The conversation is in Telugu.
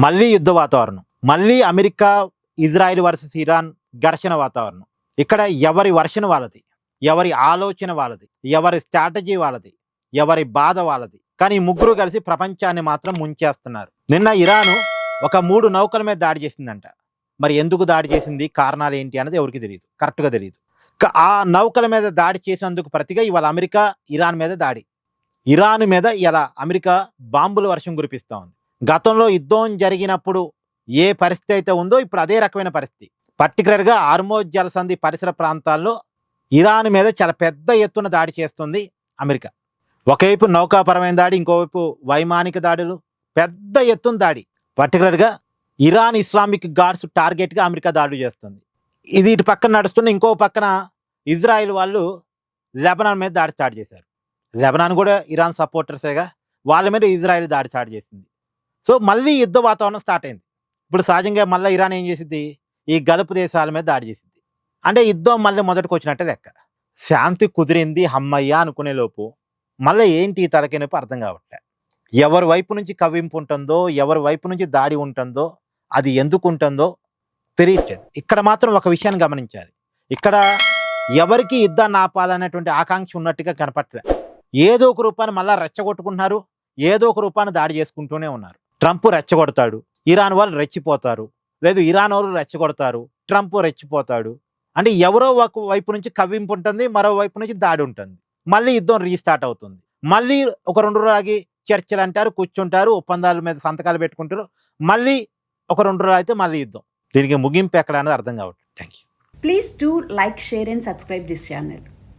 మళ్ళీ యుద్ధ వాతావరణం, మళ్ళీ అమెరికా ఇజ్రాయిల్ వర్సెస్ ఇరాన్ ఘర్షణ వాతావరణం. ఇక్కడ ఎవరి వర్షన్ వాళ్ళది, ఎవరి ఆలోచన వాళ్ళది, ఎవరి స్ట్రాటజీ వాళ్ళది, ఎవరి బాధ వాళ్ళది. కానీ ఈ ముగ్గురు కలిసి ప్రపంచాన్ని మాత్రం ముంచేస్తున్నారు. నిన్న ఇరాను ఒక 3 నౌకల మీద దాడి చేసిందంట. మరి ఎందుకు దాడి చేసింది, కారణాలు ఏంటి అన్నది ఎవరికి తెలియదు, కరెక్ట్గా తెలియదు. ఆ నౌకల మీద దాడి చేసినందుకు ప్రతిగా ఇవాళ అమెరికా ఇరాన్ మీద దాడి. ఇరాన్ మీద ఇలా అమెరికా బాంబుల వర్షం కురిపిస్తూ ఉంది. గతంలో యుద్ధం జరిగినప్పుడు ఏ పరిస్థితి అయితే ఉందో ఇప్పుడు అదే రకమైన పరిస్థితి. పర్టికులర్గా హార్మోజ్ జలసంధి పరిసర ప్రాంతాల్లో ఇరాన్ మీద చాలా పెద్ద ఎత్తున దాడి చేస్తుంది అమెరికా. ఒకవైపు నౌకాపరమైన దాడి, ఇంకోవైపు వైమానిక దాడులు, పెద్ద ఎత్తున దాడి. పర్టికులర్గా ఇరాన్ ఇస్లామిక్ గార్డ్స్ టార్గెట్గా అమెరికా దాడులు చేస్తుంది. ఇది ఇటు పక్కన నడుస్తున్న ఇంకో పక్కన ఇజ్రాయిల్ వాళ్ళు లెబనాన్ మీద దాడి స్టార్ట్ చేశారు. లెబనాన్ కూడా ఇరాన్ సపోర్టర్సేగా, వాళ్ళ మీద ఇజ్రాయిల్ దాడి స్టార్ట్ చేసింది. సో మళ్ళీ యుద్ధ వాతావరణం స్టార్ట్ అయింది. ఇప్పుడు సహజంగా మళ్ళీ ఇరాన్ ఏం చేసింది, ఈ గల్ఫ్ దేశాల మీద దాడి చేసింది. అంటే యుద్ధం మళ్ళీ మొదటికి వచ్చినట్టే లెక్క. శాంతి కుదిరింది హమ్మయ్య అనుకునే లోపు మళ్ళీ ఏంటి ఈ తలకెనొప్పి అర్థం కావట్లే. ఎవరి వైపు నుంచి కవ్వింపు ఉంటుందో, ఎవరి వైపు నుంచి దాడి ఉంటుందో, అది ఎందుకు ఉంటుందో తెలియట్లేదు. ఇక్కడ మాత్రం ఒక విషయాన్ని గమనించాలి. ఇక్కడ ఎవరికి యుద్ధాన్ని ఆపాలనేటువంటి ఆకాంక్ష ఉన్నట్టుగా కనపట్లే. ఏదో ఒక రూపాన్ని మళ్ళీ రెచ్చగొట్టుకుంటున్నారు, ఏదో ఒక రూపాన్ని దాడి చేసుకుంటూనే ఉన్నారు. ట్రంప్ రెచ్చగొడతాడు, ఇరాన్ వాళ్ళు రెచ్చిపోతారు, లేదు ఇరాన్ వాళ్ళు రెచ్చగొడతారు, ట్రంప్ రెచ్చిపోతాడు. అంటే ఎవరో ఒక వైపు నుంచి కవ్వింపు ఉంటుంది, మరోవైపు నుంచి దాడి ఉంటుంది. మళ్ళీ యుద్ధం రీస్టార్ట్ అవుతుంది. మళ్ళీ ఒక 2 రోజులు చర్చలు అంటారు, కూర్చుంటారు, ఒప్పందాల మీద సంతకాలు పెట్టుకుంటారు. మళ్ళీ ఒక 2 రోజులు అయితే మళ్ళీ యుద్ధం. దీనికి ముగింపు ఎక్కడ అనేది అర్థం కావట్లేదు. Thank you. Please do like, share and subscribe this channel.